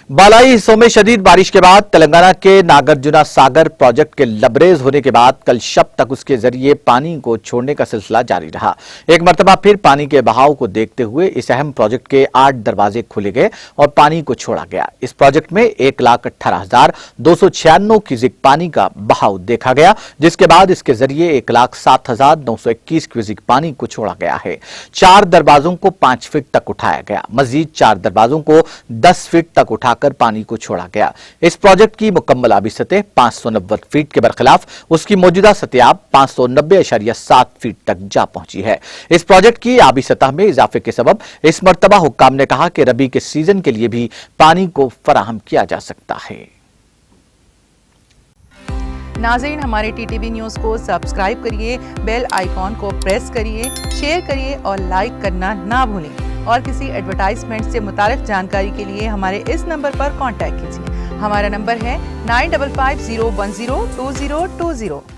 बालाई हिस्सों में शदीद बारिश के बाद तेलंगाना के नागार्जुना सागर प्रोजेक्ट के लबरेज होने के बाद कल शब तक उसके जरिए पानी को छोड़ने का सिलसिला जारी रहा। एक मर्तबा फिर पानी के बहाव को देखते हुए इस अहम प्रोजेक्ट के 8 दरवाजे खोले गए और पानी को छोड़ा गया। इस प्रोजेक्ट में 1,18,296 क्यूसेक पानी का बहाव देखा गया, जिसके बाद इसके जरिए 1,07,921 क्यूसेक पानी को छोड़ा गया है। 4 दरवाजों को 5 फीट तक उठाया गया। मजीद 4 दरवाजों को 10 फीट तक उठाकर पानी को छोड़ा गया। इस प्रोजेक्ट की मुकम्मल आबी सतह 590 फीट के बरखिलाफ उसकी मौजूदा सतह 590.7 फीट तक जा पहुंची है। इस प्रोजेक्ट की आबी सतह में इजाफे के सबब इस मर्तबा हुक्काम ने कहा कि रबी के सीजन के लिए भी पानी को फराहम किया जा सकता है। नाज़रीन, हमारे टीटीवी न्यूज़ को सब्सक्राइब करिए, बेल आइकॉन को प्रेस करिए, शेयर करिए और लाइक करना ना भूलें। और किसी एडवर्टाइजमेंट से मुताल्लिक़ जानकारी के लिए हमारे इस नंबर पर कांटेक्ट कीजिए। हमारा नंबर है 9550102020।